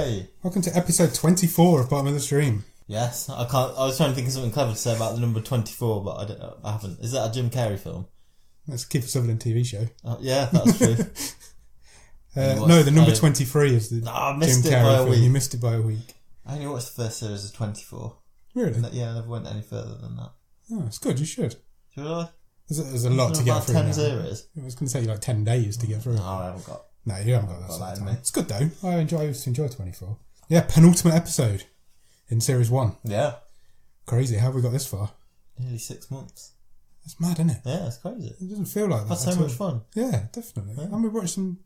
Hey. Welcome to episode 24 of Bottom of the Stream. Yes, I was trying to think of something clever to say about the number 24, but I haven't. Is that a Jim Carrey film? That's a Kiefer Sutherland TV show. Yeah, that's true. No, the number 23 is the I Jim missed it Carrey by a film. week. You missed it by a week. I only watched the first series of 24. Really? Yeah, I never went any further than that. Oh, it's good. You should. Should I? There's a lot to get through 10 now. series? It was going to take you like 10 days to get through. No, I haven't got. No, you haven't got that Got sort that of in time. me. It's good though. I used to enjoy 24. Yeah, penultimate episode in series 1. Yeah. Crazy. How have we got this far? Nearly 6 months. It's mad, isn't it? Yeah, it's crazy. It doesn't feel like that. That's so at much all. fun. Yeah, definitely. Yeah. And we've watched some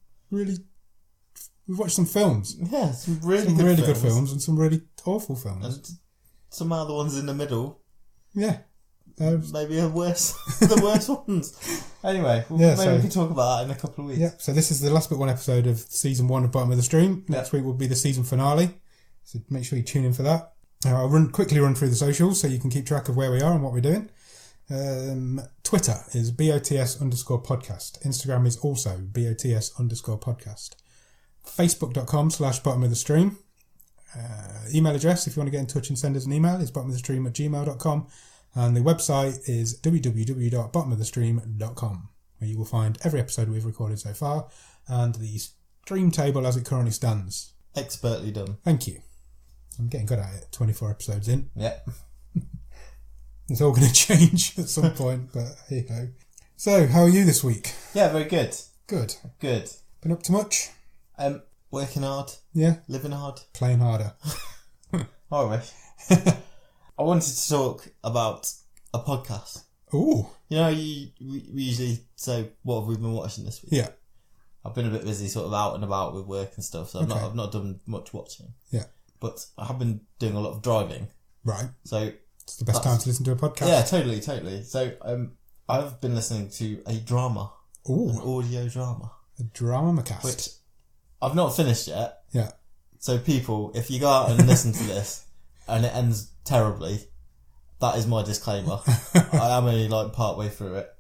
films. Yeah, some Some really good films and some really awful films. And some other ones in the middle. Yeah. Maybe the worst ones. Anyway, we can talk about that in a couple of weeks. Yeah, so this is the last but one episode of season 1 of Bottom of the Stream. Next week will be the season finale, so make sure you tune in for that. I'll quickly run through the socials so you can keep track of where we are and what we're doing. Twitter is BOTS_podcast. Instagram is also BOTS_podcast. Facebook.com/Bottom of the Stream. Email address, if you want to get in touch and send us an email, is bottomofthestream@gmail.com. And the website is www.bottomofthestream.com, where you will find every episode we've recorded so far and the stream table as it currently stands. Expertly done. Thank you. I'm getting good at it, 24 episodes in. Yep. It's all going to change at some point, but here you go. So, how are you this week? Yeah, very good. Good. Good. Been up to much? Working hard. Yeah. Living hard. Playing harder. I wish. I wanted to talk about a podcast. Ooh. You know, we usually say, what have we been watching this week? Yeah. I've been a bit busy sort of out and about with work and stuff, so I've not done much watching. Yeah. But I have been doing a lot of driving. Right. So it's the best time to listen to a podcast. Yeah, totally. So I've been listening to a drama. Ooh. An audio drama. A drama cast. Which I've not finished yet. Yeah. So people, if you go out and listen to this and it ends terribly, that is my disclaimer. I am only like part way through it.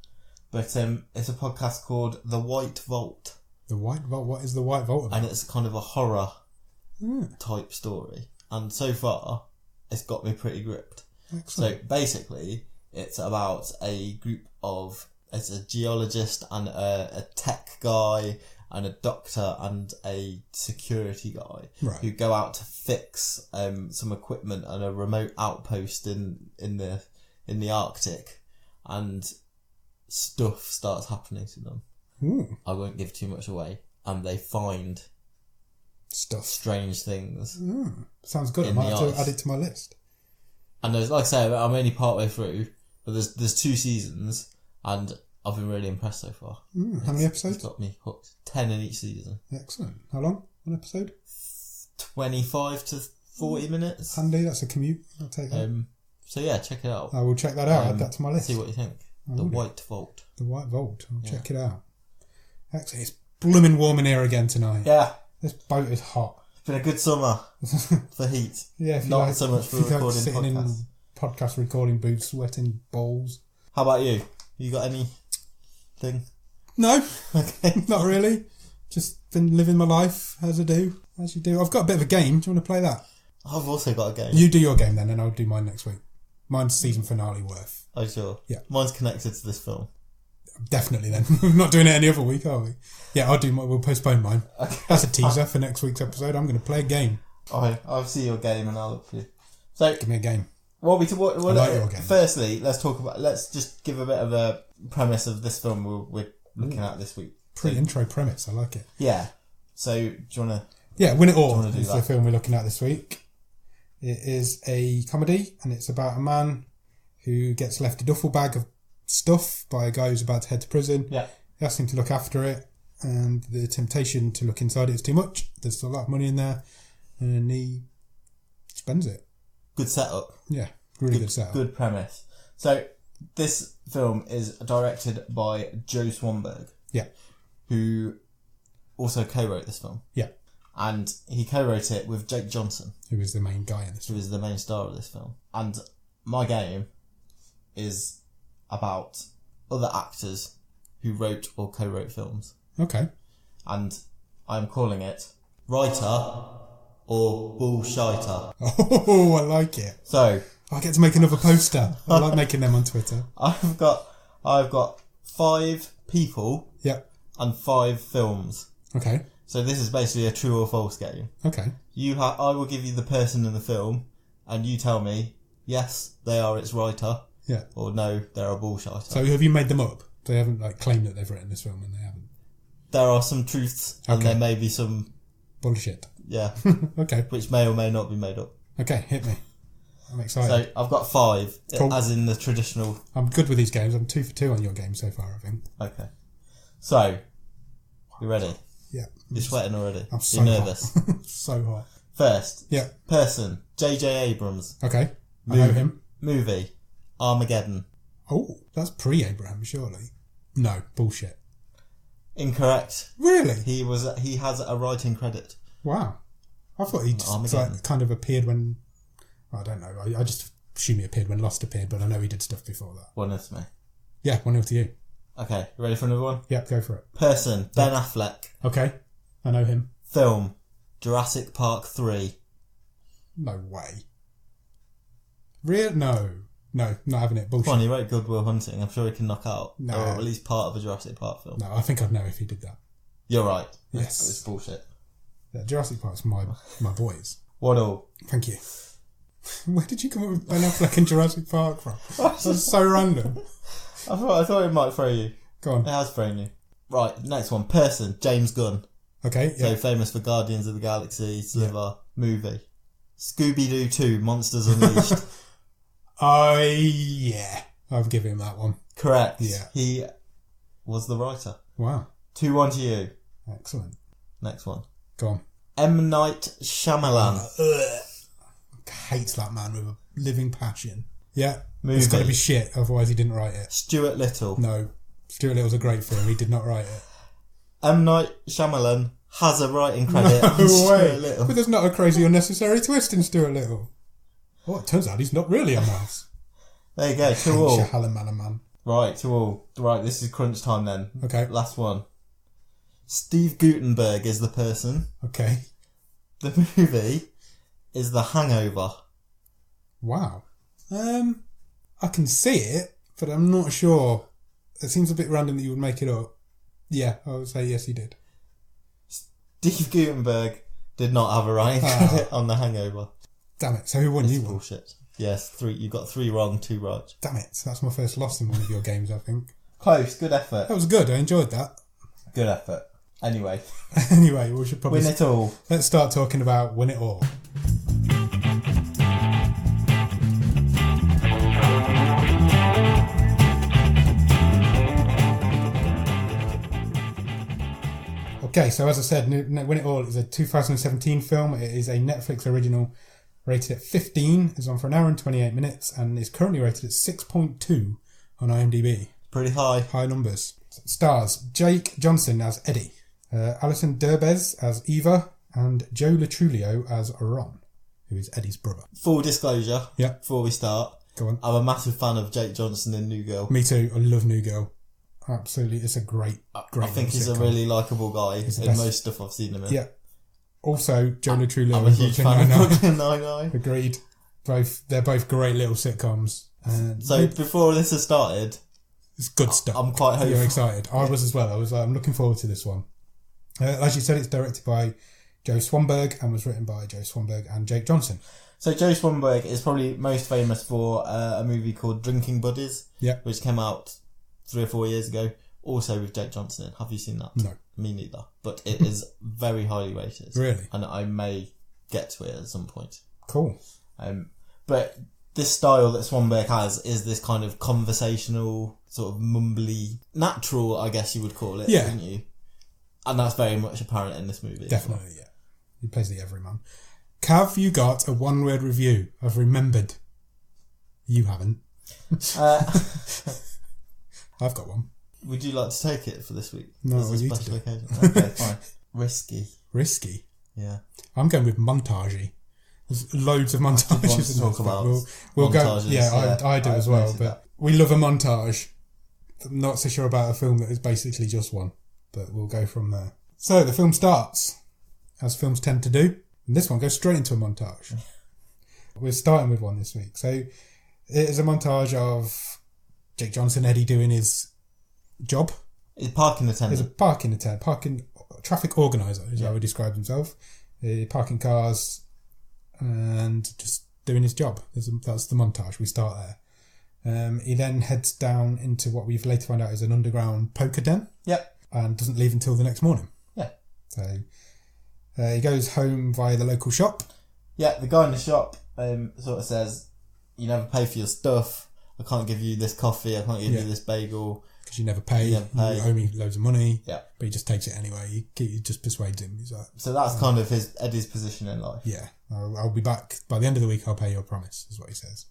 But it's a podcast called The White Vault. The White Vault? What is The White Vault about? And it's kind of a horror type story. And so far, it's got me pretty gripped. Excellent. So basically, it's about it's a geologist and a tech guy and a doctor and a security guy who go out to fix some equipment at a remote outpost in the Arctic, and stuff starts happening to them. Ooh. I won't give too much away, and they find strange things. Sounds good. I might have to add it to my list. And there's, like I say, I'm only part way through, but there's 2 seasons, and I've been really impressed so far. How many episodes? It's got me hooked. 10 in each season. Excellent. How long? One episode? 25 to 40 minutes. Handy. That's a commute. I'll take that. So yeah, check it out. I will check that out. Add that to my list. See what you think. The White Vault. The White Vault. I'll check it out. Excellent. It's blooming warm in here again tonight. Yeah. This boat is hot. It's been a good summer for heat. Yeah, if you not so much for recording sitting podcasts. in podcast recording booths, sweating balls. How about you? You got anything? No. Okay. Not really. Just been living my life as I do. As you do. I've got a bit of a game. Do you want to play that? I've also got a game. You do your game then, and I'll do mine next week. Mine's season finale worth. Oh, sure. Yeah. Mine's connected to this film. Definitely then. We're not doing it any other week, are we? Yeah, we'll postpone mine. Okay. That's a teaser for next week's episode. I'm going to play a game. Alright, I'll see your game and I'll look for you. So, give me a game. What I like your game. Firstly, let's just give a bit of a premise of this film we're looking at this week. Pre-intro premise, I like it. Yeah. So, do you want to... Yeah, Win It All is the film we're looking at this week. It is a comedy, and it's about a man who gets left a duffel bag of stuff by a guy who's about to head to prison. Yeah. He asks him to look after it, and the temptation to look inside it is too much. There's a lot of money in there, and he spends it. Good setup. Yeah, really good setup. Good premise. So, this film is directed by Joe Swanberg. Yeah. Who also co-wrote this film. Yeah. And he co-wrote it with Jake Johnson. Who is the main guy in this film. Who is the main star of this film. And my game is about other actors who wrote or co-wrote films. Okay. And I'm calling it Writer or bullshiter? Oh, I like it. So I get to make another poster. I like making them on Twitter. I've got 5 people. Yep. And 5 films. Okay. So this is basically a true or false game. Okay. I will give you the person in the film, and you tell me, yes, they are its writer. Yeah. Or no, they're a bullshiter. So have you made them up? They haven't claimed that they've written this film, and they haven't. There are some truths, and there may be some bullshit. Yeah. Okay. Which may or may not be made up. Okay, hit me. I'm excited. So I've got 5, cool. As in the traditional. I'm good with these games. I'm 2 for 2 on your game so far, I think. Okay. So, you ready? Yeah. You're sweating already. I'm so nervous. Hot. So hot. First. Yeah. Person. J.J. Abrams. Okay. I know him. Movie. Armageddon. Oh, that's pre-Abraham, surely. No, bullshit. Incorrect. Really? He has a writing credit. Wow. I thought he just kind of appeared when... I don't know. I just assume he appeared when Lost appeared, but I know he did stuff before that. 1-0 to me. Yeah, 1-0 to you. Okay, you ready for another one? Yep, go for it. Person, Ben Affleck. Okay, I know him. Film, Jurassic Park 3. No way. Real? No, not having it. Bullshit. Come on, he wrote Good Will Hunting. I'm sure he can knock out, no. or at least part of a Jurassic Park film. No, I think I'd know if he did that. You're right. Yes. It's bullshit. Yeah, Jurassic Park's my boys. 1-1. Thank you. Where did you come up with Ben Affleck and Jurassic Park from? That's so random. I thought it might throw you. Go on. It has thrown you. Right, next one. Person, James Gunn. Okay, yeah. So famous for Guardians of the Galaxy, Sliver, movie. Scooby-Doo 2, Monsters Unleashed. Yeah. I'll give him that one. Correct. Yeah. He was the writer. Wow. 2-1 to you. Excellent. Next one. Go on. M. Night Shyamalan. Hates that man with a living passion. Yeah. Movie. It's got to be shit, otherwise he didn't write it. Stuart Little. No. Stuart Little's a great film. He did not write it. M. Night Shyamalan has a writing credit on No Stuart way. Little. But there's not a crazy unnecessary twist in Stuart Little. Oh, it turns out he's not really a mouse. There you go. 2-2. Man. Right, 2-2. Right, this is crunch time then. Okay. Last one. Steve Guttenberg is the person. Okay. The movie is The Hangover. Wow. I can see it, but I'm not sure. It seems a bit random that you would make it up. Yeah, I would say yes, he did. Steve Guttenberg did not have a writing credit on The Hangover. Damn it. So who won? You won. Bullshit. Yes, 3. You got 3 wrong, 2 right. Damn it. That's my first loss in one of your games, I think. Close. Good effort. That was good. I enjoyed that. Good effort. Anyway, we should probably... Win it all. Let's start talking about Win It All. Okay, so as I said, Win It All is a 2017 film. It is a Netflix original rated at 15. It's on for an hour and 28 minutes and is currently rated at 6.2 on IMDb. Pretty high. High numbers. Stars Jake Johnson as Eddie, Alison Derbez as Eva, and Joe Latrulio as Ron, who is Eddie's brother. Full disclosure, yeah. Before we start, go on. I'm a massive fan of Jake Johnson in New Girl. Me too. I love New Girl. Absolutely, it's a great. I think he's a really likeable guy in most stuff I've seen him in. Yeah. Also, Joe Latrulio. I'm a huge fan of Brooklyn Nine-Nine. Agreed. They're both great little sitcoms. So before this has started, it's good stuff. I'm quite hopeful. You're excited. I was as well. I'm looking forward to this one. As you said, it's directed by Joe Swanberg and was written by Joe Swanberg and Jake Johnson. So Joe Swanberg is probably most famous for a movie called Drinking Buddies, which came out 3 or 4 years ago, also with Jake Johnson in. Have you seen that? No. Me neither. But it is very highly rated. Really? And I may get to it at some point. Cool. But this style that Swanberg has is this kind of conversational, sort of mumbly, natural, I guess you would call it, wouldn't you? And that's very much apparent in this movie. Definitely, yeah. He plays the everyman. Have you got a one-word review of Remembered? You haven't. I've got one. Would you like to take it for this week? No, as a you special to do. occasion? Okay, fine. Risky. Risky? Yeah. I'm going with montagey. There's loads of montages in talk this, about we'll montages. Go. Yeah, I do as well. But we love a montage. I'm not so sure about a film that is basically just one, but we'll go from there. So the film starts, as films tend to do. And this one goes straight into a montage. We're starting with one this week. So it is a montage of Jake Johnson, Eddie, doing his job. He's a parking attendant. He's a parking attendant, traffic organiser is how he describes himself. Parking cars and just doing his job. That's the montage. We start there. He then heads down into what we've later found out is an underground poker den. Yep. And doesn't leave until the next morning. Yeah. So he goes home via the local shop. Yeah, the guy in the shop sort of says, you never pay for your stuff. I can't give you this coffee. I can't give you this bagel. Because you never pay. You owe me loads of money. Yeah. But he just takes it anyway. He just persuades him. He's like, so that's kind of Eddie's position in life. Yeah. I'll be back. By the end of the week, I'll pay your promise, is what he says.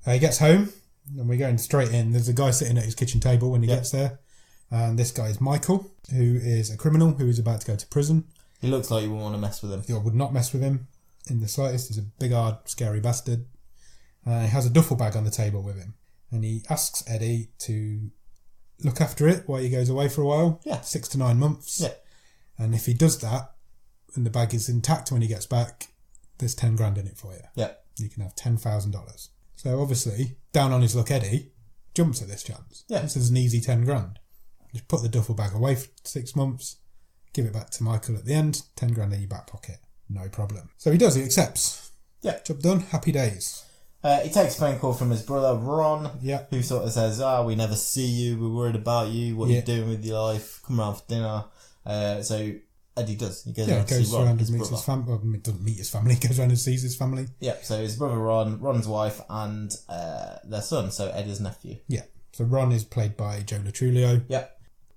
He gets home, and we're going straight in. There's a guy sitting at his kitchen table when he gets there. And this guy is Michael, who is a criminal who is about to go to prison. He looks like you wouldn't want to mess with him. I would not mess with him in the slightest. He's a big, hard, scary bastard. He has a duffel bag on the table with him. And he asks Eddie to look after it while he goes away for a while. Yeah. 6 to 9 months. Yeah. And if he does that, and the bag is intact when he gets back, there's 10 grand in it for you. Yeah. You can have $10,000. So obviously, down on his luck, Eddie jumps at this chance. Yeah. This is an easy 10 grand. Just put the duffel bag away for 6 months, give it back to Michael at the end, 10 grand in your back pocket. No problem. So he does, he accepts. Yeah. Job done, happy days. He takes a phone call from his brother, Ron, Yeah. who sort of says, we never see you, we're worried about you, what you're doing with your life, come around for dinner. So Eddie does. He goes around to see Ron, around and meets his family. Well, he doesn't meet his family, he goes around and sees his family. Yeah, so his brother Ron, Ron's wife, and their son, so Eddie's nephew. Yeah. So Ron is played by Joe Latrulio. Yeah.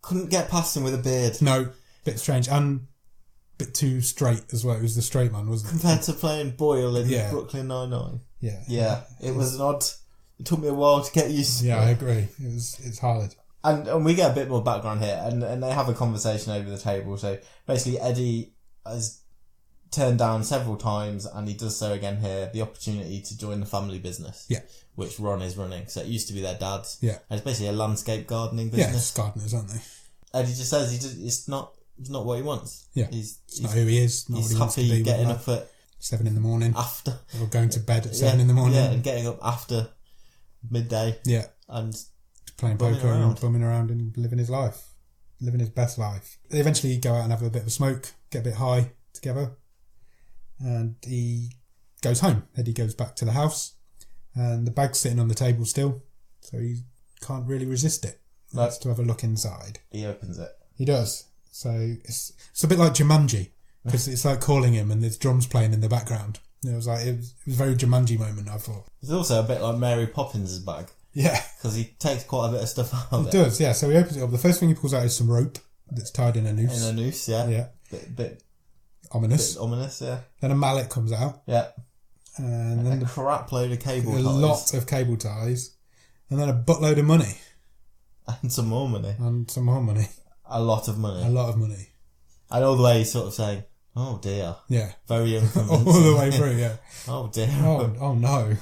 Couldn't get past him with a beard. No, bit strange and a bit too straight as well. It was the straight man, wasn't it? Compared to playing Boyle in Brooklyn Nine-Nine. Yeah. Yeah, it was an odd... It took me a while to get used to. Yeah, I agree. It's hard. And we get a bit more background here, and they have a conversation over the table. So basically, Eddie has turned down several times, and he does so again here, the opportunity to join the family business. Yeah. Which Ron is running. So it used to be their dad's. Yeah. And it's basically a landscape gardening business. Yeah, it's gardeners, aren't they? Eddie just says it's not what he wants. Yeah. It's not who he is. Not what he wants to be. He's happy getting up at 7 a.m. after, or going to bed at 7 a.m. Yeah, and getting up after midday. Yeah. And playing poker and bumming around and living his life. Living his best life. They eventually go out and have a bit of a smoke, get a bit high together. And he goes home. Eddie goes back to the house. And the bag's sitting on the table still. So he can't really resist it. He wants to have a look inside. He opens it. He does. So it's a bit like Jumanji. Because it's like calling him and there's drums playing in the background. It was a very Jumanji moment, I thought. It's also a bit like Mary Poppins' bag. Yeah. Because he takes quite a bit of stuff out of it. He does, yeah. So he opens it up. The first thing he pulls out is some rope that's tied in a noose. In a noose, yeah. Yeah. Bit ominous. Bit ominous, yeah. Then a mallet comes out. Yeah. And then a crap load of cable ties. A lot of cable ties. And then a buttload of money. And some more money. A lot of money. And all the way he's sort of saying, oh dear. Yeah. Very unconvincing. All the way through, yeah. Oh dear. Oh no.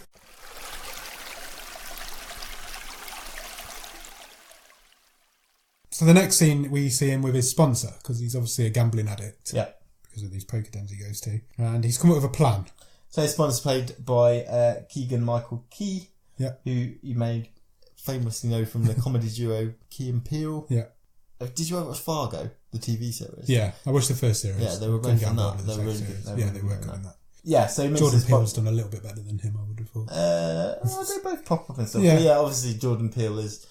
So the next scene, we see him with his sponsor, because he's obviously a gambling addict. Yeah. Because of these poker dens he goes to. And he's come up with a plan. So his sponsor's played by Keegan-Michael Key. Yeah. Who you may famously know from the comedy duo Key and Peele. Yeah. Did you ever watch Fargo, the TV series? Yeah, I watched the first series. Yeah, they were both in that. They were really good. They were good in that. Yeah, so Jordan Peele's done a little bit better than him, I would have thought. They both pop up and stuff. Yeah, yeah, obviously Jordan Peele is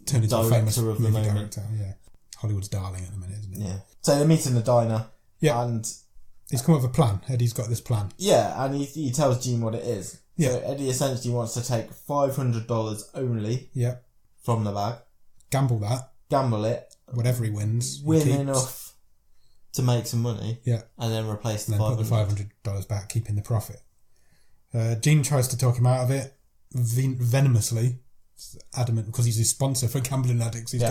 turned into a famous of the moment. Director, yeah. Hollywood's darling at the minute, isn't it? Yeah. So they meet in the diner. Yeah. And he's come up with a plan. Eddie's got this plan. Yeah, and he tells Gene what it is. Yeah. So Eddie essentially wants to take $500 only. Yeah. From the bag. Gamble it. Whatever he wins. Win enough to make some money. Yeah. And then replace the $500. Put the $500 back, keeping the profit. Gene tries to talk him out of it venomously. Adamant, because he's his sponsor for gambling addicts. He's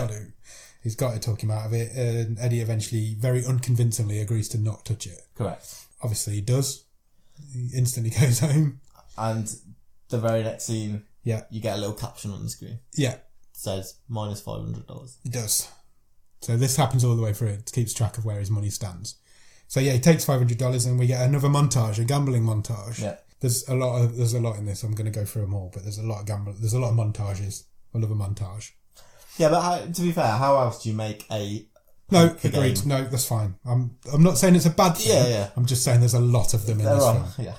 got to talk him out of it. And Eddie eventually, very unconvincingly, agrees to not touch it. Correct. Obviously he does. He instantly goes home. And the very next scene, yeah, you get a little caption on the screen. Yeah. It says minus $500. It does. So this happens all the way through. It keeps track of where his money stands. So yeah, he takes $500 and we get another montage, a gambling montage. Yeah. There's a lot in this. I'm going to go through them all, but there's a lot of montages. I love a montage. Yeah, but to be fair, how else do you make a No, agreed. Game? No, that's fine. I'm not saying it's a bad thing. Yeah. I'm just saying there's a lot of them in this film. Yeah.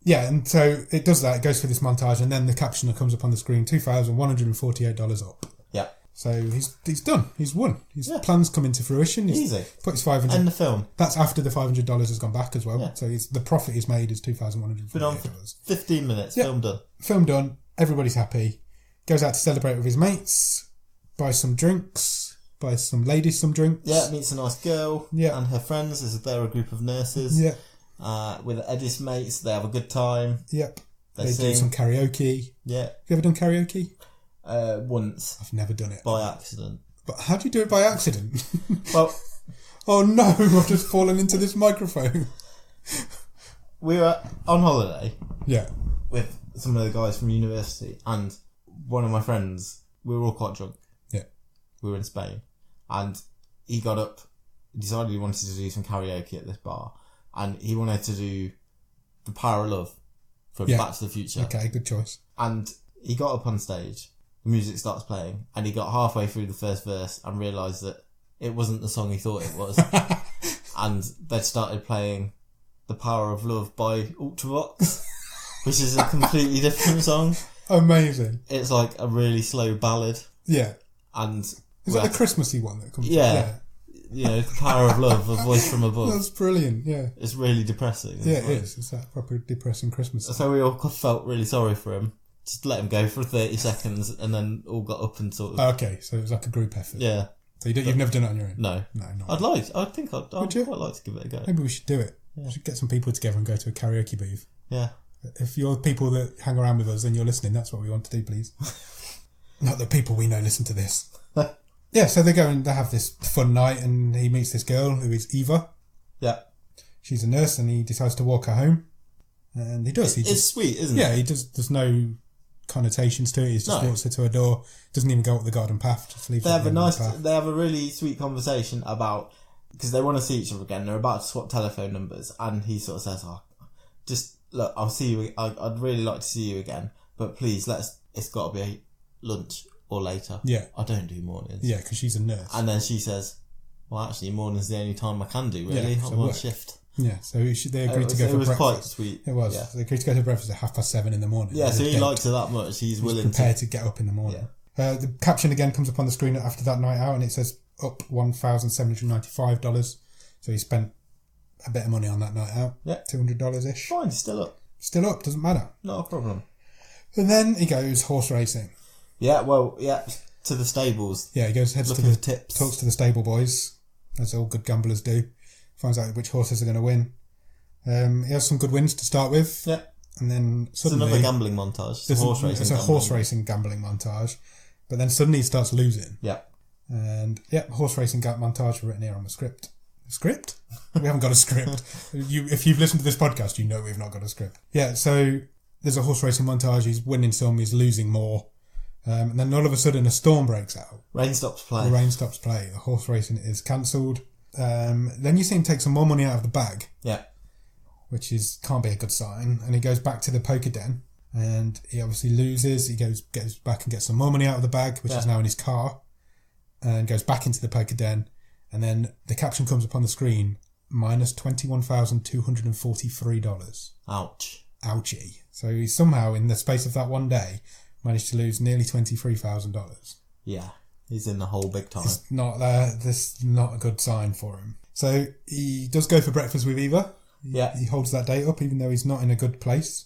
Yeah, and so it does that. It goes through this montage, and then the caption that comes up on the screen: $2,148 up. Yeah. So he's done. He's won. His plans come into fruition. He's easy. Put his $500. End the film. That's after the $500 has gone back as well. Yeah. So the profit he's made is $2,148. Been on for 15 minutes. Yeah. Film done. Film done. Everybody's happy. Goes out to celebrate with his mates. Buys some drinks. Buys some ladies some drinks. Yeah. Meets a nice girl. Yeah. And her friends. They're a group of nurses. Yeah. With Eddie's mates, they have a good time. Yep. They do some karaoke. Yeah. Have you ever done karaoke? Once. I've never done it. By accident. But how do you do it by accident? Well... Oh no, I've just fallen into this microphone. We were on holiday. Yeah. With some of the guys from university, and one of my friends, we were all quite drunk. Yeah. We were in Spain. And he got up, decided he wanted to do some karaoke at this bar. And he wanted to do The Power of Love from Back to the Future. Okay, good choice. And he got up on stage, the music starts playing, and he got halfway through the first verse and realised that it wasn't the song he thought it was. And they started playing The Power of Love by Ultravox, which is a completely different song. Amazing. It's like a really slow ballad. Yeah. And is that the Christmassy one that comes? Yeah. You know, The Power of Love, A Voice from Above. That's brilliant, yeah. It's really depressing. Yeah, it is. It's that proper depressing Christmas song. So we all felt really sorry for him. Just let him go for 30 seconds and then all got up and sort of... Okay, so it was like a group effort. Yeah. So you've never done it on your own? No. No, not I'd quite like to give it a go. Maybe we should do it. Yeah. We should get some people together and go to a karaoke booth. Yeah. If you're people that hang around with us and you're listening, that's what we want to do, please. Not that people we know listen to this. Yeah, so they go and they have this fun night and he meets this girl who is Eva. Yeah. She's a nurse and he decides to walk her home. And he does. It's sweet, isn't it? Yeah, he does. There's no connotations to it. He just walks her to her door. Doesn't even go up the garden path. Just leaves. They have They have a really sweet conversation about, because they want to see each other again. They're about to swap telephone numbers, and he sort of says, "Oh, just look, I'll see you. I'd really like to see you again, but please it's got to be lunch or later. Yeah, I don't do mornings. Yeah, because she's a nurse. And then she says, well, actually, morning's the only time I can do. Really, I'm on shift. Yeah, so they agreed to go for breakfast. It was quite sweet. It was. Yeah. They agreed to go to breakfast at 7:30 in the morning. Yeah, so he likes her that much. He's willing prepared to get up in the morning. Yeah. The caption again comes up on the screen after that night out, and it says up $1,795. So he spent a bit of money on that night out. Yeah, $200-ish. Fine, still up. Still up, doesn't matter. Not a problem. And then he goes horse racing. Yeah, well, to the stables. Yeah, he goes heads to the tips. Talks to the stable boys, as all good gamblers do. Finds out which horses are going to win. He has some good wins to start with. Yeah. And then suddenly... It's another gambling montage. It's a horse racing gambling montage. But then suddenly he starts losing. Yeah. And, horse racing montage written here on the script. Script? We haven't got a script. If you've listened to this podcast, you know we've not got a script. Yeah, so there's a horse racing montage. He's winning some, he's losing more. And then all of a sudden a storm breaks out. Rain stops play. The rain stops play. The horse racing is cancelled. Then you see him take some more money out of the bag. Yeah. Which can't be a good sign. And he goes back to the poker den. And he obviously loses. He goes back and gets some more money out of the bag, which is now in his car. And goes back into the poker den. And then the caption comes up on the screen, minus $21,243. Ouch. Ouchie. So he somehow, in the space of that one day, managed to lose nearly $23,000. Yeah. He's in the hole big time. It's not this is not a good sign for him. So he does go for breakfast with Eva. Yeah. He holds that date up, even though he's not in a good place.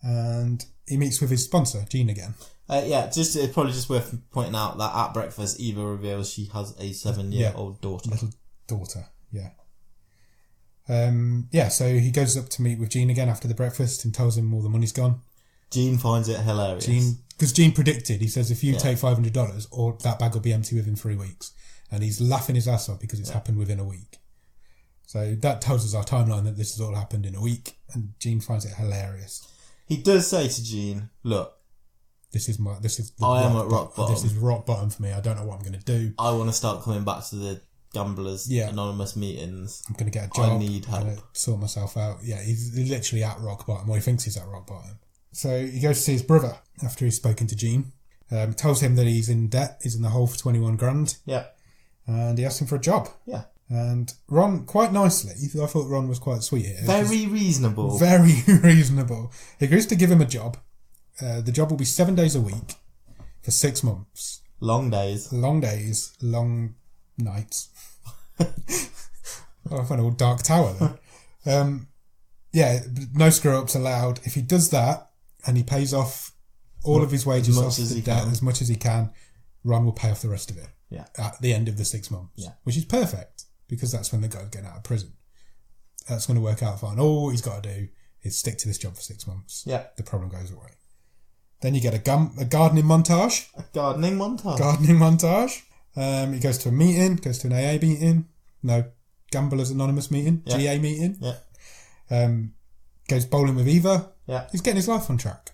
And he meets with his sponsor, Jean, again. It's probably just worth pointing out that at breakfast, Eva reveals she has a 7-year-old daughter. Little daughter, yeah. So he goes up to meet with Jean again after the breakfast and tells him all the money's gone. Jean finds it hilarious. Because Jean predicted, he says, if you take $500, or that bag will be empty within 3 weeks. And he's laughing his ass off because it's happened within a week. So that tells us our timeline that this has all happened in a week. And Jean finds it hilarious. He does say to Jean, look, I am at rock bottom. This is rock bottom for me. I don't know what I'm going to do. I want to start coming back to the gamblers anonymous meetings. I'm going to get a job. I need help. I'm going to sort myself out. Yeah, he's literally at rock bottom, or he thinks he's at rock bottom. So he goes to see his brother after he's spoken to Jean. Tells him that he's in debt. He's in the hole for 21 grand. Yeah. And he asks him for a job. Yeah. And Ron, quite nicely, I thought Ron was quite sweet here. Very reasonable. Very reasonable. He agrees to give him a job. The job will be 7 days a week for 6 months. Long days. Long days. Long nights. I find a old dark tower there. Yeah, no screw-ups allowed. If he does that, and he pays off all of his wages off the debt as much as he can, Ron will pay off the rest of it at the end of the 6 months. Yeah. Which is perfect, because that's when the guy's getting out of prison. That's going to work out fine. All he's got to do is stick to this job for 6 months. Yeah. The problem goes away. Then you get a gardening montage. A gardening montage. Gardening montage. He goes to a meeting, goes to an AA meeting. No, Gamblers Anonymous meeting. Yeah. GA meeting. Yeah. Goes bowling with Eva. Yeah. He's getting his life on track.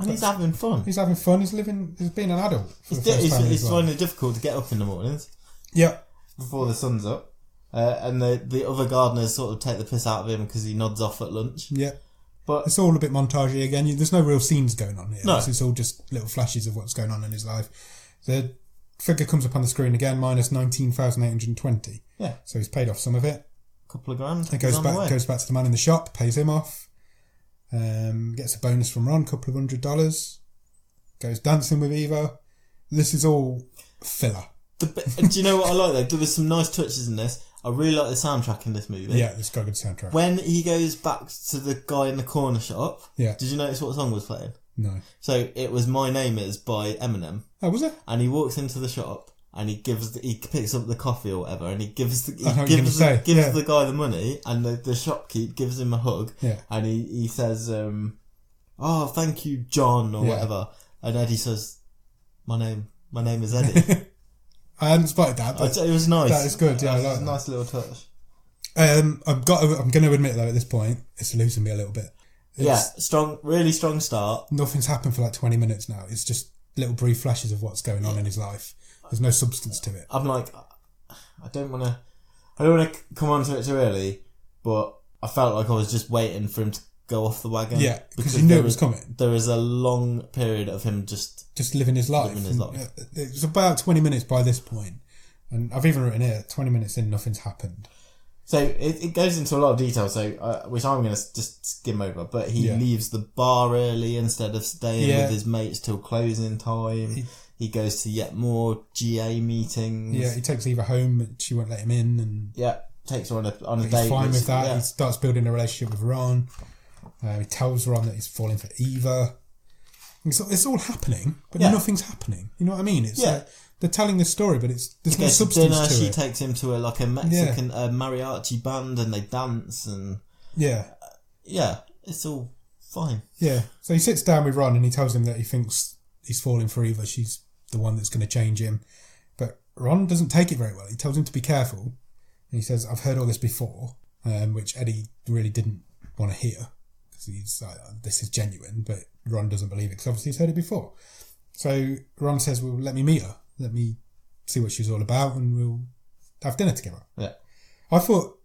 And he's having fun. He's having fun. He's being an adult. He's finding it difficult to get up in the mornings. Yeah. Before the sun's up. And the other gardeners sort of take the piss out of him because he nods off at lunch. Yeah. But it's all a bit montagey again. There's no real scenes going on here. No. It's all just little flashes of what's going on in his life. The figure comes up on the screen again, minus 19,820. Yeah. So he's paid off some of it. Couple of grand. It goes back to the man in the shop, pays him off. Gets a bonus from Ron, couple of $100. Goes dancing with Eva. This is all filler. Do you know what I like though? There was some nice touches in this. I really like the soundtrack in this movie. Yeah, it's got a good soundtrack. When he goes back to the guy in the corner shop, did you notice what song was playing? No. So it was My Name Is by Eminem. Oh, was it? And he walks into the shop and he picks up the coffee or whatever, and he gives the guy the money, and the shopkeep gives him a hug. Yeah. And he says, "Oh, thank you, John," or whatever. And Eddie says, "My name is Eddie." I hadn't spotted that, but it was nice. That is good. Yeah, I like it was that. a nice little touch. I'm going to admit though, at this point, it's losing me a little bit. Really strong start. Nothing's happened for like 20 minutes now. It's just little brief flashes of what's going on in his life. There's no substance to it. I'm like, I don't want to come on to it too early, but I felt like I was just waiting for him to go off the wagon. Yeah, because you knew it was coming. There was a long period of him just living his life. It was about 20 minutes by this point, and I've even written here, 20 minutes in, nothing's happened. So it goes into a lot of detail, so which I'm going to just skim over. But he leaves the bar early instead of staying with his mates till closing time. He goes to yet more GA meetings. Yeah, he takes Eva home, but she won't let him in, and takes her on a he's date. He's fine with that. He starts building a relationship with Ron. He tells Ron that he's falling for Eva. It's all happening, but nothing's happening. You know what I mean? It's like they're telling this story, but there's no substance to it. She takes him to a Mexican mariachi band, and they dance, and it's all fine. Yeah. So he sits down with Ron, and he tells him that he thinks he's falling for Eva. She's the one that's going to change him. But Ron doesn't take it very well. He tells him to be careful, and he says, "I've heard all this before," which Eddie really didn't want to hear. He's like, this is genuine, but Ron doesn't believe it because obviously he's heard it before. So Ron says, well, let me meet her. Let me see what she's all about, and we'll have dinner together. Yeah. I thought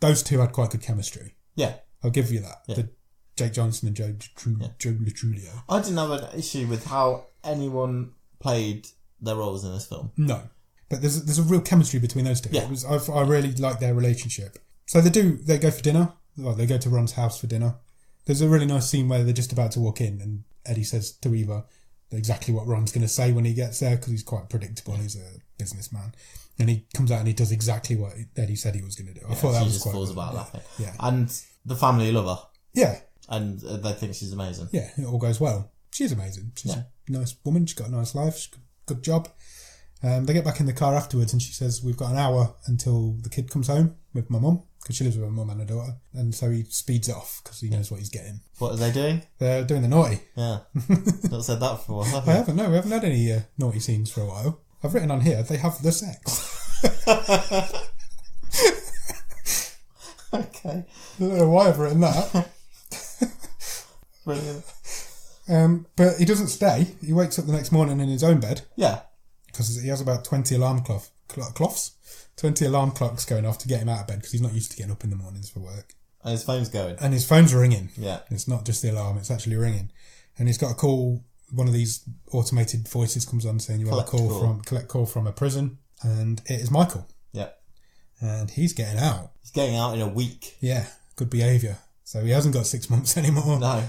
those two had quite good chemistry. Yeah. I'll give you that. Yeah. Jake Johnson and Joe Latrulio. I didn't have an issue with how anyone played their roles in this film. No. But there's a real chemistry between those two. Yeah. I really like their relationship. So they go for dinner. Well, they go to Ron's house for dinner. There's a really nice scene where they're just about to walk in, and Eddie says to Eva exactly what Ron's going to say when he gets there, because he's quite predictable. He's a businessman. And he comes out and he does exactly what Eddie said he was going to do. I thought that was quite cool. She just falls about laughing. Yeah. And the family love her. Yeah. And they think she's amazing. Yeah, it all goes well. She's amazing. She's a nice woman. She's got a nice life. She's got a good job. They get back in the car afterwards, and she says, we've got an hour until the kid comes home with my mum, because she lives with her mum and her daughter. And so he speeds off because he knows what he's getting. What are they doing? They're doing the naughty. Yeah. Not said that for a while, have you? I haven't, no. We haven't had any naughty scenes for a while. I've written on here, they have the sex. Okay. I don't know why I've written that. Brilliant. But he doesn't stay. He wakes up the next morning in his own bed. Yeah. Because he has about 20 alarm clocks 20 alarm clocks going off to get him out of bed because he's not used to getting up in the mornings for work. And his phone's going. And his phone's ringing. Yeah. It's not just the alarm, it's actually ringing. And he's got a call, one of these automated voices comes on saying you have a collect call from a prison. And it is Michael. Yeah. And he's getting out. He's getting out in a week. Yeah, good behaviour. So he hasn't got 6 months anymore. No.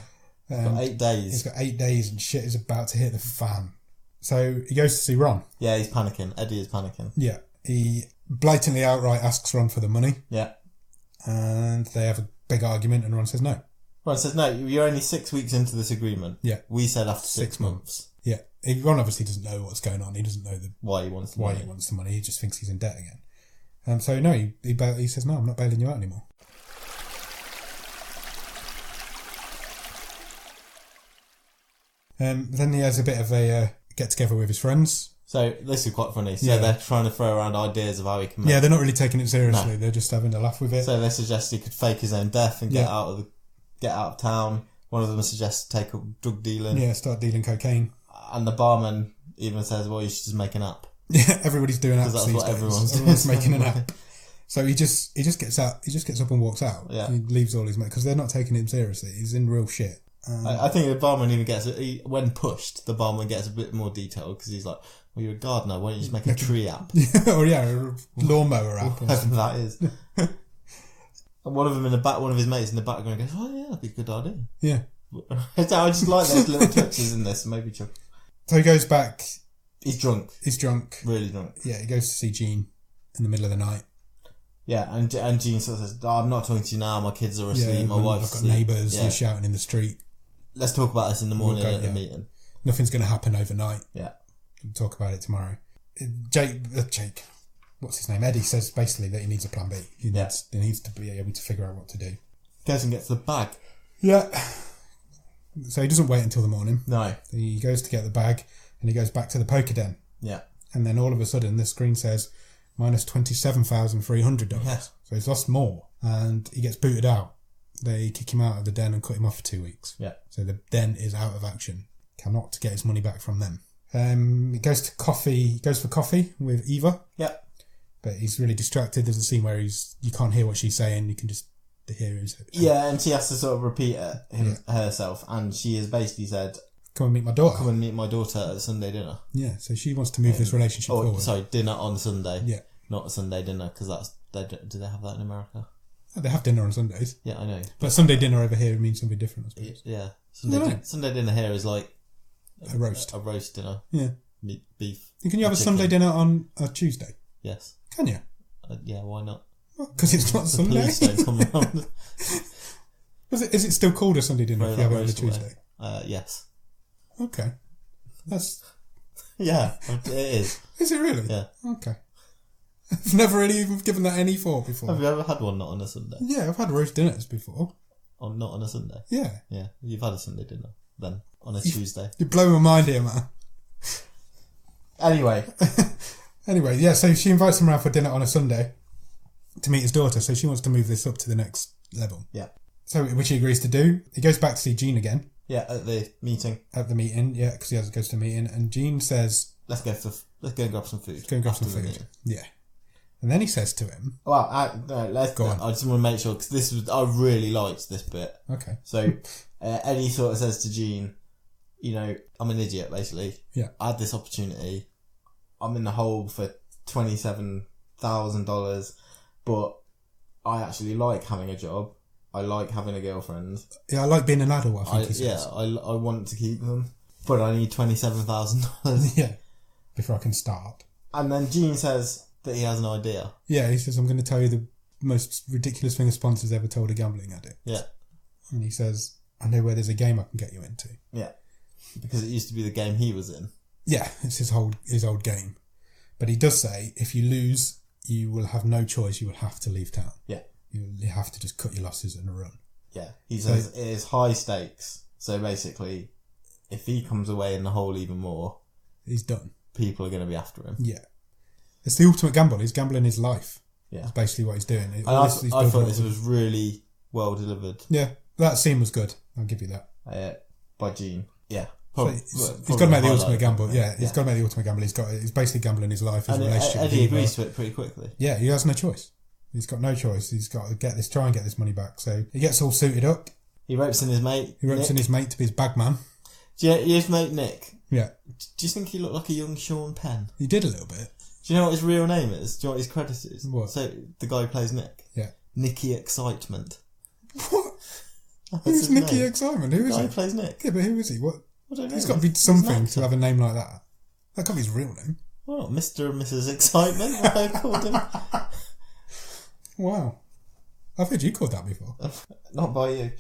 He's got 8 days. He's got 8 days and shit is about to hit the fan. So he goes to see Ron. Yeah, he's panicking. Eddie is panicking. Yeah. He blatantly outright asks Ron for the money. Yeah. And they have a big argument and Ron says no. Ron says, no, you're only 6 weeks into this agreement. Yeah. We said after 6 months. Yeah. Ron obviously doesn't know what's going on. He doesn't know why he wants the money. He just thinks he's in debt again. So no, he says, no, I'm not bailing you out anymore. Then he has a bit of a get-together with his friends. So this is quite funny. So they're trying to throw around ideas of how he can make... Yeah, they're not really taking it seriously. No. They're just having a laugh with it. So they suggest he could fake his own death and get out of town. One of them suggests take up drug dealing. Yeah, start dealing cocaine. And the barman even says, well, you should just make an app. Yeah, everybody's doing apps. Because that's what everyone's doing. Everyone's making an app. So he just gets out. He just gets up and walks out. Yeah. He leaves all his mates because they're not taking him seriously. He's in real shit. I think the barman even gets, when pushed, the barman gets a bit more detail because he's like, well, you're a gardener, why don't you just make a tree app? Or a lawnmower app. Whatever that is. And one of his mates in the background goes, oh yeah, that'd be a good idea. Yeah. I just like those little touches in this, maybe Chuck. So he goes back. He's drunk. Really drunk. Yeah, he goes to see Jean in the middle of the night. Yeah, and Jean sort of says, oh, I'm not talking to you now, my kids are asleep, my wife's asleep. I've got neighbours, they're shouting in the street. Let's talk about this in the morning at the meeting. Nothing's going to happen overnight. Yeah. We'll talk about it tomorrow. Jake, what's his name? Eddie says basically that he needs a plan B. He needs to be able to figure out what to do. Goes and gets the bag. Yeah. So he doesn't wait until the morning. No. He goes to get the bag and he goes back to the poker den. Yeah. And then all of a sudden the screen says minus $27,300. Yeah. So he's lost more and he gets booted out. They kick him out of the den and cut him off for 2 weeks. Yeah. So the den is out of action. Cannot get his money back from them. He goes for coffee with Eva. Yeah. But he's really distracted. There's a scene where you can't hear what she's saying. You can just hear his... Yeah, and she has to sort of repeat it herself. And she has basically said... Come and meet my daughter. Come and meet my daughter at the Sunday dinner. Yeah, so she wants to move this relationship forward. Sorry, dinner on Sunday. Yeah. Not a Sunday dinner, because do they have that in America? Oh, they have dinner on Sundays. Yeah, I know. But Sunday dinner over here means something different, I suppose. Yeah. Sunday dinner here is like... A roast. A roast dinner. Yeah. Meat, beef. And can you have a Sunday dinner on a Tuesday? Yes. Can you? Yeah, why not? Because it's not Sunday. Police don't come around. Is it still called a Sunday dinner if you have it on a Tuesday? Yes. Okay. That's... Yeah, it is. Is it really? Yeah. Okay. I've never really even given that any thought before. Have you ever had one not on a Sunday? Yeah, I've had roast dinners before. Not on a Sunday? Yeah. Yeah, you've had a Sunday dinner then, on a Tuesday. You're blowing my mind here, man. Anyway, yeah, so she invites him around for dinner on a Sunday to meet his daughter, so she wants to move this up to the next level. Yeah. So, which he agrees to do. He goes back to see Jean again. Yeah, at the meeting. Yeah, because he goes to the meeting, and Jean says... Let's go and grab some food. Let's go and grab some food. Yeah. And then he says to him... Well, I just want to make sure, because I really liked this bit. Okay. So, Eddie sort of says to Jean, I'm an idiot, basically. Yeah. I had this opportunity. I'm in the hole for $27,000, but I actually like having a job. I like having a girlfriend. Yeah, I like being an adult, I think he says. Yeah, I want to keep them, but I need $27,000. Yeah, before I can start. And then Jean says that he has an idea. Yeah, he says, I'm going to tell you the most ridiculous thing a sponsor's ever told a gambling addict. Yeah. And he says, I know where there's a game I can get you into. Yeah. Because it used to be the game he was in. Yeah, it's his old game. But he does say, if you lose, you will have no choice. You will have to leave town. Yeah. You have to just cut your losses and run. Yeah. He says it is high stakes. So basically, if he comes away in the hole even more... He's done. People are going to be after him. Yeah. It's the ultimate gamble. He's gambling his life. Yeah. That's basically what he's doing. I thought this was really well delivered. Yeah. That scene was good. I'll give you that. By Jean. Yeah. He's got to make the ultimate gamble. Yeah, he's got to make the ultimate gamble. He's basically gambling his life, his relationship. Eddie agrees to it pretty quickly. Yeah, he has no choice. He's got no choice. He's got to try and get this money back. So he gets all suited up. He ropes in his mate. He ropes in his mate to be his bagman. Do you know his mate Nick? Yeah. Do you think he looked like a young Sean Penn? He did a little bit. Do you know what his real name is? Do you know what his credit is? What? So the guy who plays Nick. Yeah. Nicky Excitement. What? Who's Nicky name? Excitement? Who is he? The guy who plays Nick. Yeah, but who is he? What? I don't know. He's got to be something to have a name like that. That can't be his real name. Well, Mr. and Mrs. Excitement, what they called him. Wow. I've heard you called that before. Not by you.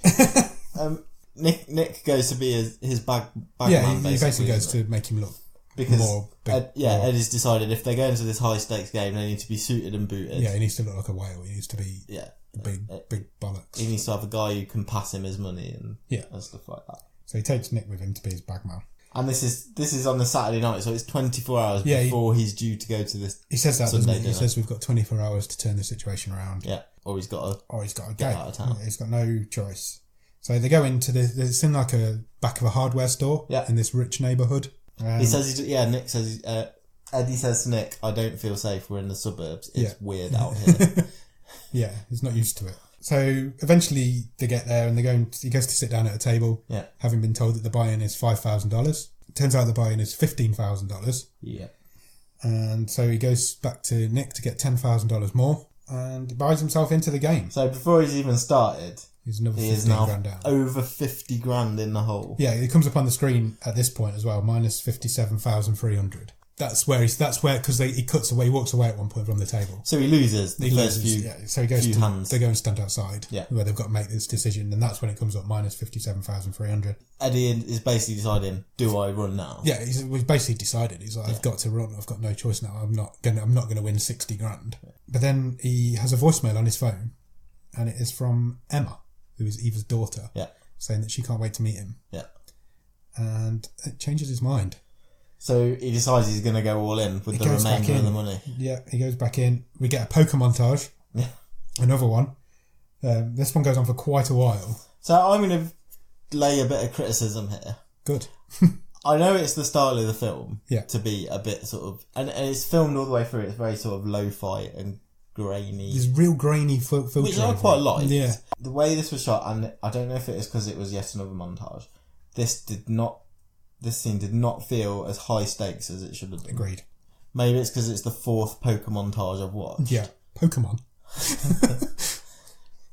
Nick goes to be his bagman. Yeah, he basically goes to make him look more big. Eddie's decided if they're going to this high stakes game, they need to be suited and booted. Yeah, he needs to look like a whale. He needs to be big bollocks. He needs to have a guy who can pass him his money and stuff like that. So he takes Nick with him to be his bagman. And this is on the Saturday night, so it's 24 hours before he's due to go to this. He says that, Sunday doesn't he? dinner. He says we've got 24 hours to turn the situation around. Yeah, or he's got to get out of town. He's got no choice. So they go into it's in like a back of a hardware store in this rich neighbourhood. He says Nick says Eddie says to Nick, I don't feel safe, we're in the suburbs, it's weird out here. Yeah, he's not used to it. So eventually they get there and he goes to sit down at a table, having been told that the buy-in is $5,000. It turns out the buy-in is $15,000. Yeah. And so he goes back to Nick to get $10,000 more and buys himself into the game. So before he's even started, he is now grand down. Over 50 grand in the hole. Yeah, it comes up on the screen at this point as well, minus 57,300. That's where because he cuts away, he walks away at one point from the table. So he loses the first few. Yeah, so he goes few hands. They go and stand outside, where they've got to make this decision, and that's when it comes up minus 57,300. Eddie is basically deciding, do I run now? Yeah, he's basically decided. He's like, I've got to run. I've got no choice now. I'm not gonna win 60 grand. Yeah. But then he has a voicemail on his phone, and it is from Emma, who is Eva's daughter, saying that she can't wait to meet him. Yeah, and it changes his mind. So he decides he's going to go all in with the remainder of the money. Yeah, he goes back in. We get a poker montage. Yeah. Another one. This one goes on for quite a while. So I'm going to lay a bit of criticism here. Good. I know it's the style of the film to be a bit sort of... And it's filmed all the way through. It's very sort of lo-fi and grainy. There's real grainy filter. Which I quite liked. Yeah. The way this was shot, and I don't know if it is because it was yet another montage, this scene did not feel as high stakes as it should have been. Agreed. Maybe it's because it's the fourth poker montage I've watched. Yeah, Pokemon.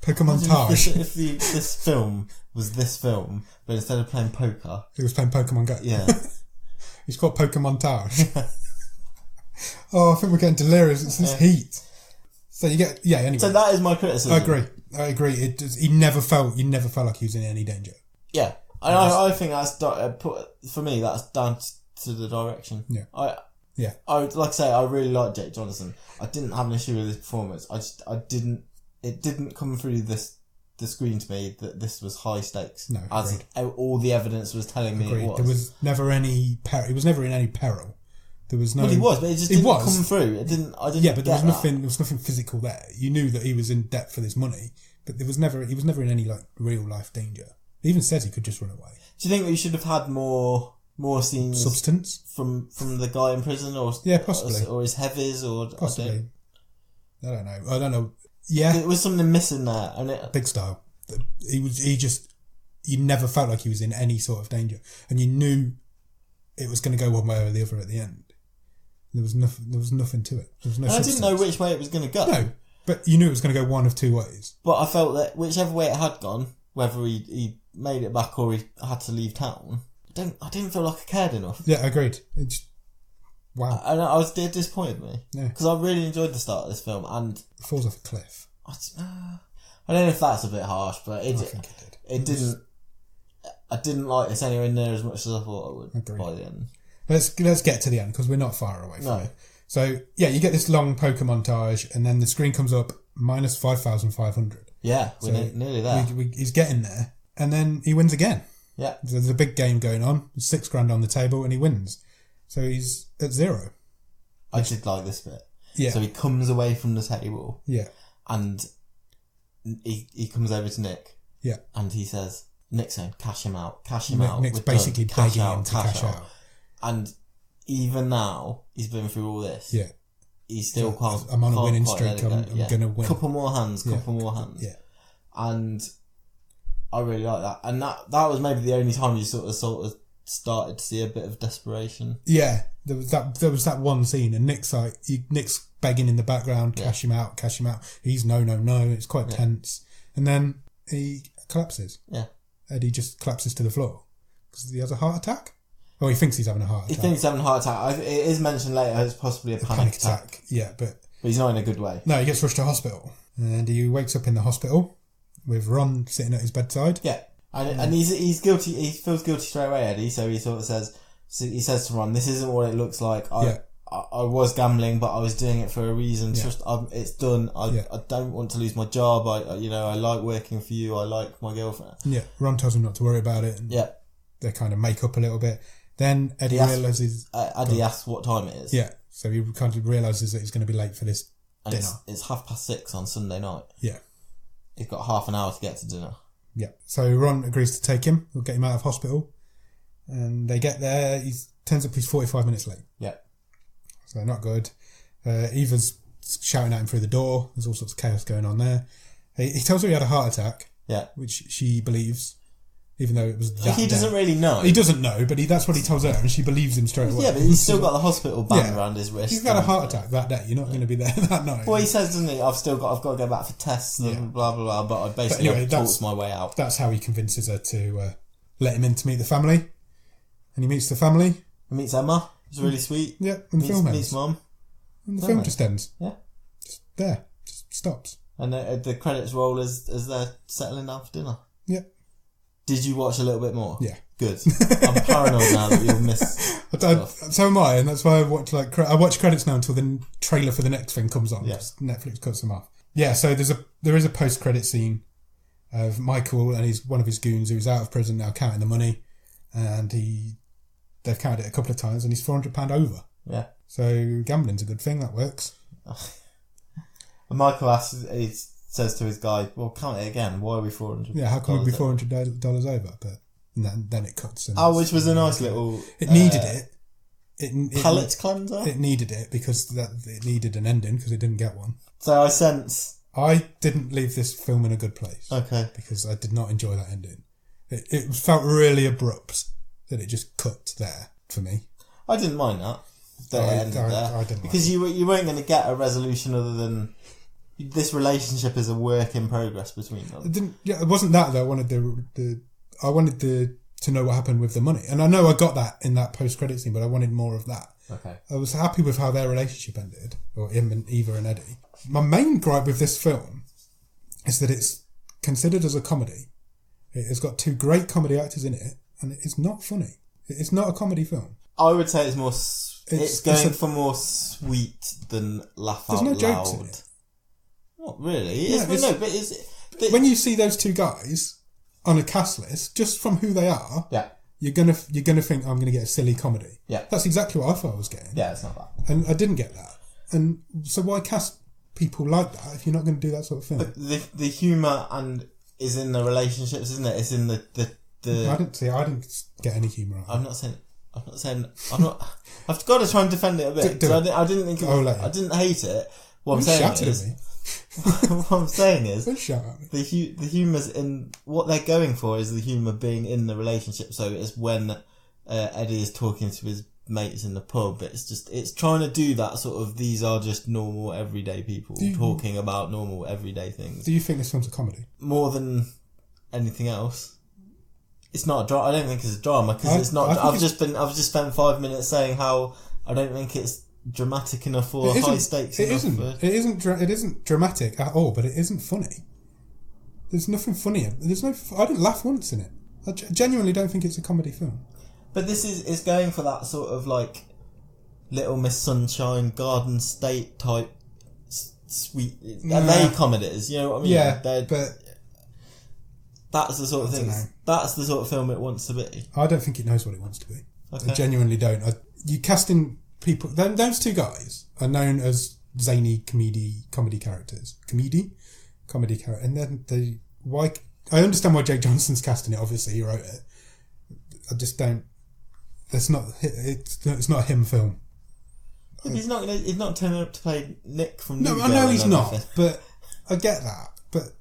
Pokemontage. If this film was this film, but instead of playing poker, it was playing Pokemon Go. Yeah. It's called Pokemontage. Oh, I think we're getting delirious. It's this heat. So you get anyway. So that is my criticism. I agree. You never felt like he was in any danger. Yeah. I think that's for me. That's down to the direction. Yeah. Like I say, I really like Jake Johnson. I didn't have an issue with his performance. It didn't come through the screen to me that this was high stakes. No, as all the evidence was telling me it was. There was never any he was never in any peril. There was no. Well, he was, but it just didn't come through. It didn't. I didn't. Yeah, but there was nothing. There was nothing physical there. You knew that he was in debt for this money, but he was never in any like real life danger. He even says he could just run away. Do you think we should have had more scenes substance from the guy in prison, or possibly, or his heavies, or possibly? I don't know. Yeah, there was something missing there, and big style. You never felt like he was in any sort of danger, and you knew it was going to go one way or the other at the end. There was nothing to it. There was no. I didn't know which way it was going to go. No, but you knew it was going to go one of two ways. But I felt that whichever way it had gone, whether he made it back or he had to leave town, I didn't feel like I cared enough. Yeah, agreed. Wow. I was disappointed me. Yeah. Because I really enjoyed the start of this film, and it falls off a cliff. I don't know if that's a bit harsh, but I think it didn't. I didn't like this anywhere near as much as I thought I would. Agreed. By the end. Let's get to the end because we're not far away from it. So you get this long poker montage, and then the screen comes up minus 5,500. Yeah, we're nearly there. He's getting there, and then he wins again. Yeah, there's a big game going on. There's $6,000 on the table, and he wins. So he's at zero. I did like this bit. Yeah. So he comes away from the table. Yeah. And he comes over to Nick. Yeah. And he says, Nick's saying, cash him out. Nick's basically begging him to cash out. And even now, he's been through all this. Yeah. He still can't. I'm on a winning streak. I'm going to win. Couple more hands. Yeah. And I really like that. And that was maybe the only time you sort of started to see a bit of desperation. Yeah. There was that one scene, and Nick's begging in the background, cash him out. He's no. It's quite tense. And then he collapses. Yeah. Eddie just collapses to the floor because he has a heart attack. Oh, he thinks he's having a heart attack. He thinks he's having a heart attack. It is mentioned later it's possibly a panic attack. Yeah, but he's not in a good way. No, he gets rushed to hospital. And he wakes up in the hospital with Ron sitting at his bedside. Yeah. And he's guilty. He feels guilty straight away, Eddie. So he sort of says to Ron, "This isn't what it looks like. I was gambling, but I was doing it for a reason. Yeah. Just it's done. I don't want to lose my job. I like working for you. I like my girlfriend." Yeah. Ron tells him not to worry about it. And they kind of make up a little bit. Then Eddie realises... Eddie asks what time it is. Yeah. So he kind of realises that he's going to be late for this dinner. It's 6:30 on Sunday night. Yeah. He's got half an hour to get to dinner. Yeah. So Ron agrees to take him. He'll get him out of hospital. And they get there. He turns up, he's 45 minutes late. Yeah. So not good. Eva's shouting at him through the door. There's all sorts of chaos going on there. He tells her he had a heart attack. Yeah. Which she believes, even though it was that He doesn't really know. He doesn't know, but that's what he tells her, and she believes him straight away. Yeah, but he's still got the hospital band around his wrist. He's had a heart attack that day. You're not going to be there that night. Well, he says, doesn't he? I've got to go back for tests and blah blah blah. But I basically talked my way out. That's how he convinces her to let him in to meet the family, and he meets the family. He meets Emma. It's really sweet. Yeah, and the film ends. Meets Mum. And the film just ends. Yeah, just there, just stops. And the credits roll as they're settling down for dinner. Yeah. Did you watch a little bit more? Yeah. Good. I'm paranoid now that you'll miss. So am I, and that's why I watch credits now until the trailer for the next thing comes on. Yeah. Netflix cuts them off. Yeah. So there is a post-credit scene of Michael and one of his goons who's out of prison now counting the money, and they've counted it a couple of times, and he's £400 over. Yeah. So gambling's a good thing. That works. And Michael says to his guy, "Well, count it again. Why are we $400? Yeah, how can we be $400 over?" But then it cuts. Which was a nice little. It needed it. It palate cleanser. It needed it because it needed an ending because it didn't get one. So I sense I didn't leave this film in a good place. Okay. Because I did not enjoy that ending. It felt really abrupt that it just cut there for me. I didn't mind that. It ended there. I didn't because you weren't going to get a resolution other than this relationship is a work in progress between them. It wasn't that though. I wanted to know what happened with the money, and I know I got that in that post-credit scene, but I wanted more of that. Okay. I was happy with how their relationship ended, or him and Eva and Eddie. My main gripe with this film is that it's considered as a comedy. It has got two great comedy actors in it, and it's not funny. It's not a comedy film. I would say it's more. It's going for more sweet than laugh out loud. There's no jokes in it. Not really. When you see those two guys on a cast list, just from who they are, you're gonna think I'm gonna get a silly comedy. Yeah, that's exactly what I thought I was getting. Yeah, it's not that, and I didn't get that. And so why cast people like that if you're not going to do that sort of thing? But the humour is in the relationships, isn't it? It's in the. I didn't get any humour out of it. I'm not. I've got to try and defend it a bit. I didn't think. I didn't hate it. What I'm saying is, the humour's in what they're going for is the humour being in the relationship. So it's when Eddie is talking to his mates in the pub. It's trying to do that sort of. These are just normal everyday people talking about normal everyday things. Do you think this film's a comedy more than anything else? It's not a drama. I don't think it's a drama because it's not. I've just spent 5 minutes saying how I don't think it's dramatic enough or high stakes enough. It isn't dramatic at all, but it isn't funny. There's nothing funny. I didn't laugh once in it. I genuinely don't think it's a comedy film. But this is going for that sort of like Little Miss Sunshine, Garden State type sweet. And they comedies, you know what I mean? Yeah, but that's the sort of thing. That's the sort of film it wants to be. I don't think it knows what it wants to be. Okay. I genuinely don't. You casting people. Those two guys are known as zany comedy characters. Comedy character. And then why I understand why Jake Johnson's casting it. Obviously, he wrote it. I just don't. It's not a him film. But he's not turning up to play Nick from. No, I know he's not. But I get that. But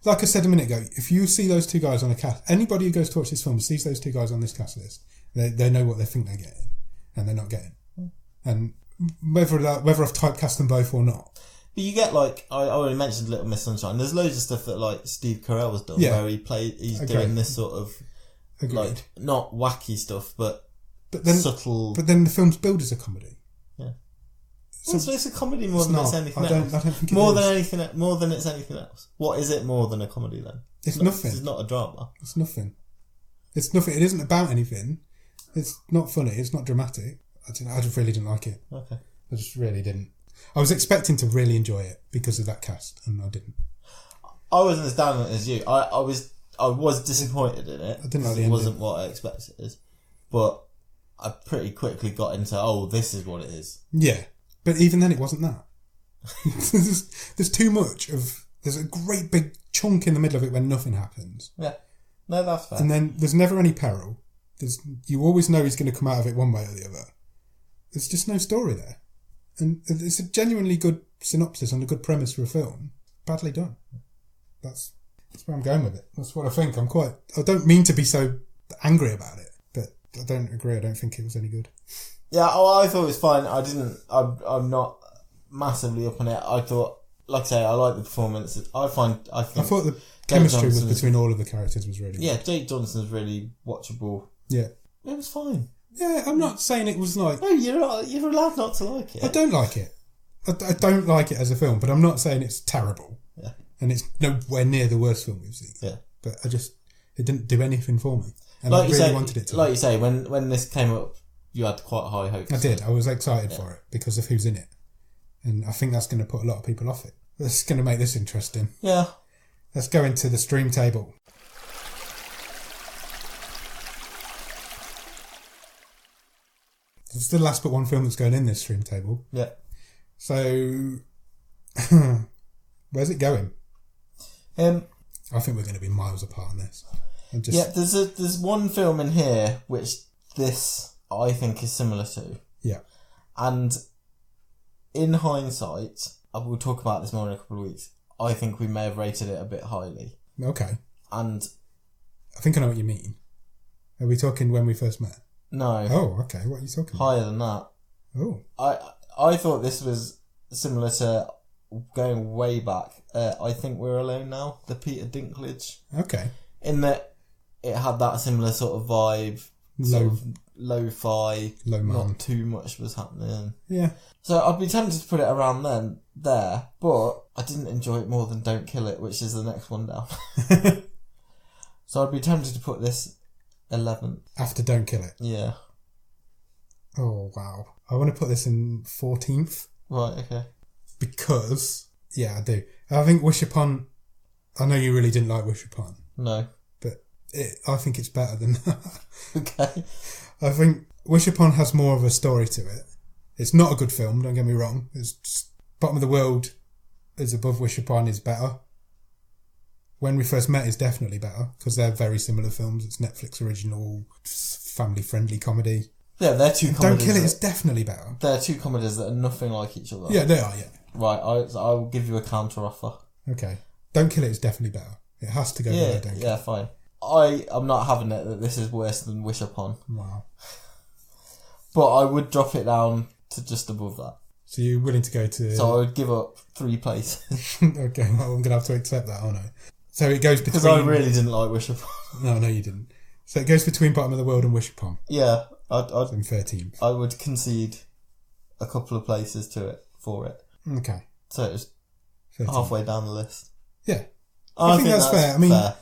like I said a minute ago, if you see those two guys on a cast, anybody who goes to watch this film sees those two guys on this cast list, they know what they think they're getting, and they're not getting. And whether I've typecast them both or not. But you get like I already mentioned Little Miss Sunshine. There's loads of stuff that like Steve Carell has done where he's doing this sort of like not wacky stuff, but then subtle. But then the film's billed as a comedy. Yeah. So it's a comedy more than it's anything else. I don't think more than it's anything else. What is it more than a comedy then? It's nothing. It's not a drama. It's nothing. It's nothing. It isn't about anything. It's not funny. It's not dramatic. I just really didn't like it. Okay. I just really didn't. I was expecting to really enjoy it because of that cast, and I didn't. I wasn't as down on it as you. I was disappointed in it. I didn't like the ending. It wasn't ending. what I expected, but I pretty quickly got into this is what it is. Yeah, but even then, it wasn't that. There's too much of. There's a great big chunk in the middle of it when nothing happens. Yeah, no, that's fair. And then there's never any peril. You always know he's going to come out of it one way or the other. There's just no story there. And it's a genuinely good synopsis and a good premise for a film. Badly done. That's where I'm going with it. That's what I think. I don't mean to be so angry about it, but I don't agree. I don't think it was any good. Yeah, I thought it was fine. I'm not massively up on it. I thought, like I say, I like the performance. I thought the chemistry was between all of the characters was really good. Yeah, Jake Johnson's really watchable. Yeah. It was fine. Yeah, I'm not saying it was like... No, you're allowed not to like it. I don't like it. I don't like it as a film, but I'm not saying it's terrible. Yeah. And it's nowhere near the worst film we've seen. Yeah. But it didn't do anything for me. And like I really wanted it to. Like you say, when this came up, you had quite high hopes. I did. I was excited for it because of who's in it. And I think that's going to put a lot of people off it. That's going to make this interesting. Yeah. Let's go into the stream table. It's the last but one film that's going in this stream table. Yeah. So, where's it going? I think we're going to be miles apart on this. Yeah, there's one film in here which this I think is similar to. Yeah. And in hindsight, we'll talk about this more in a couple of weeks, I think we may have rated it a bit highly. Okay. And I think I know what you mean. Are we talking when we first met? No. Oh, okay. What are you talking about? Higher than that. Oh. I thought this was similar to going way back. I Think We're Alone Now, the Peter Dinklage. Okay. In that it had that similar sort of vibe. Sort of lo-fi. Low man. Not too much was happening. Yeah. So I'd be tempted to put it around there, but I didn't enjoy it more than Don't Kill It, which is the next one down. So I'd be tempted to put this 11th. After Don't Kill It? Yeah. Oh, wow. I want to put this in 14th. Right, okay. Because, yeah, I do. I think Wish Upon... I know you really didn't like Wish Upon. No. But I think it's better than that. Okay. I think Wish Upon has more of a story to it. It's not a good film, don't get me wrong. It's just, Bottom of the World is above Wish Upon is better. When We First Met is definitely better, because they're very similar films. It's Netflix original, family-friendly comedy. Yeah, they're two comedies. Don't Kill It is definitely better. They're two comedies that are nothing like each other. Yeah, they are, yeah. Right, I will give you a counter offer. Okay. Don't Kill It is definitely better. It has to go below Don't Kill It. Yeah, fine. I'm not having it that this is worse than Wish Upon. Wow. But I would drop it down to just above that. So you're willing to go to... So I would give up 3 places. Okay, well, I'm going to have to accept that, aren't I? So it goes between... Because I really didn't like Wish Upon. No, you didn't. So it goes between Bottom of the World and Wish Upon. Yeah. I'd 13th. I would concede a couple of places to it for it. Okay. So it was 13th. halfway down the list. Yeah. I think that's fair. I mean, fair.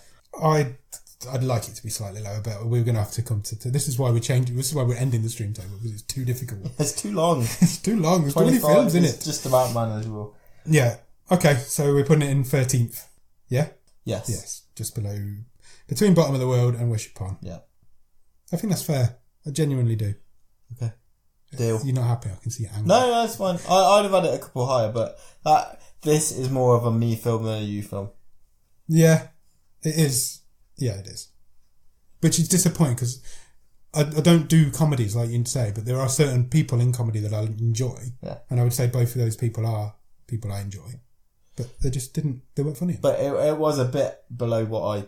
I'd like it to be slightly lower, but we're going to have to come to... This is why we're changing. This is why we're ending the stream table, because it's too difficult. It's too long. It's too long. There's too many films in it. It's just about manageable. Yeah. Okay, so we're putting it in 13th. Yeah? Yes. Yes. Just below... Between Bottom of the World and Wish Upon. Yeah. I think that's fair. I genuinely do. Okay. Deal. You're not happy. I can see your anger. No, that's fine. I'd have had it a couple higher, but this is more of a me film than a you film. Yeah. It is. Yeah, it is. Which is disappointing because I don't do comedies like you say, but there are certain people in comedy that I enjoy. Yeah. And I would say both of those people are people I enjoy. But they weren't funny. But it was a bit below what I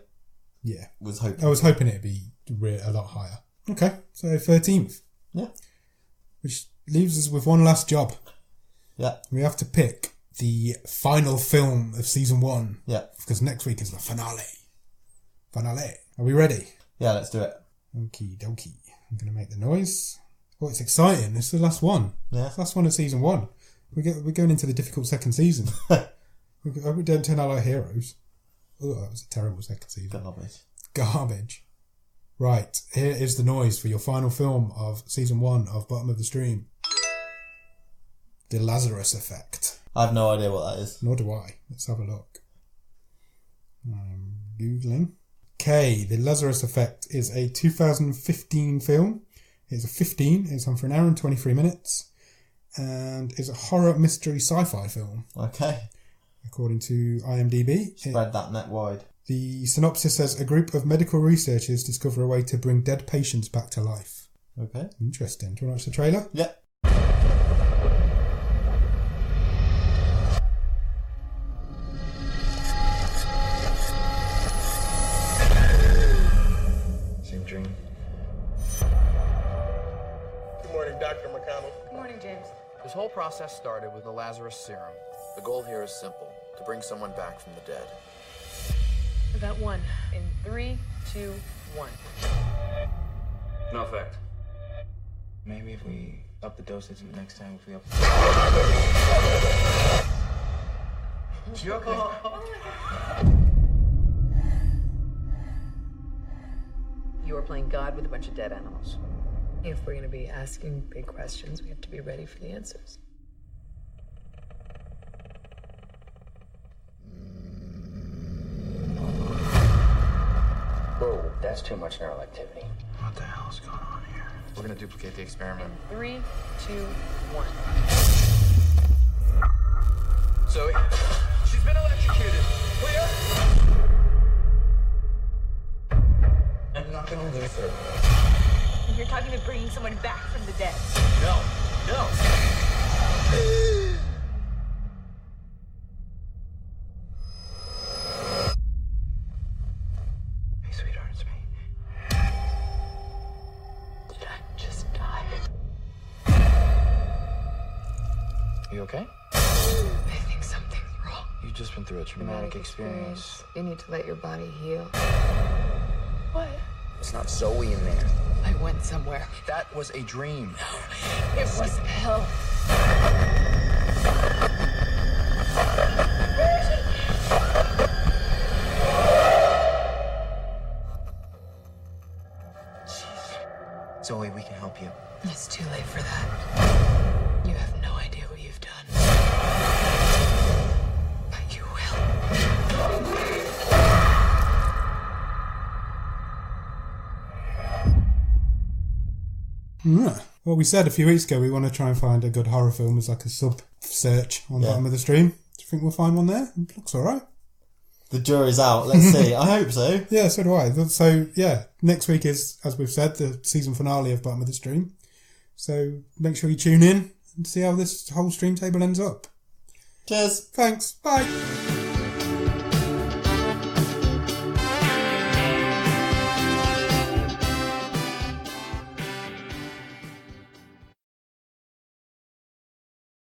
was hoping. I was hoping it'd be a lot higher. Okay, so 13th. Yeah. Which leaves us with one last job. Yeah. We have to pick the final film of season 1. Yeah. Because next week is the finale. Are we ready? Yeah, let's do it. Okie dokie. I'm going to make the noise. Oh, it's exciting. It's the last one. Yeah. It's the last one of season 1. We're going into the difficult second season. We don't turn out like heroes. Oh, that was a terrible second season. Garbage. Right. Here is the noise for your final film of season 1 of Bottom of the Stream. The Lazarus Effect. I have no idea what that is. Nor do I. Let's have a look. I'm Googling. Okay, The Lazarus Effect is a 2015 film. It's a 15. It's on for an hour and 23 minutes. And is a horror mystery sci-fi film. Okay. According to IMDb. Spread that net wide. The synopsis says a group of medical researchers discover a way to bring dead patients back to life. Okay. Interesting. Do you want to watch the trailer? Yeah. Same dream. Good morning, Dr. McConnell. Good morning, James. This whole process started with the Lazarus serum. The goal here is simple, to bring someone back from the dead. About 1. In 3, 2, 1. No effect. Maybe if we up the dosage next time, if we up... You okay? You are playing God with a bunch of dead animals. If we're going to be asking big questions, we have to be ready for the answers. Whoa, that's too much neural activity. What the hell's going on here? We're gonna duplicate the experiment. 3, 2, 1. Zoe, she's been electrocuted. Clear? I'm not gonna lose her. You're talking about bringing someone back from the dead. No. Hey, sweetheart, it's me. Did I just die? You okay? I think something's wrong. You've just been through a traumatic experience. You need to let your body heal. What? It's not Zoe in there. I went somewhere. That was a dream. It was hell. Zoe, we can help you. It's too late for that. You have no idea what you've done. But you will. Yeah. Well, we said a few weeks ago we want to try and find a good horror film as like a sub-search on Bottom of the Stream. Do you think we'll find one there? It looks alright. The jury's out. Let's see. I hope so. Yeah, so do I. So, yeah, next week is, as we've said, the season finale of Bottom of the Stream. So make sure you tune in and see how this whole stream table ends up. Cheers. Thanks. Bye.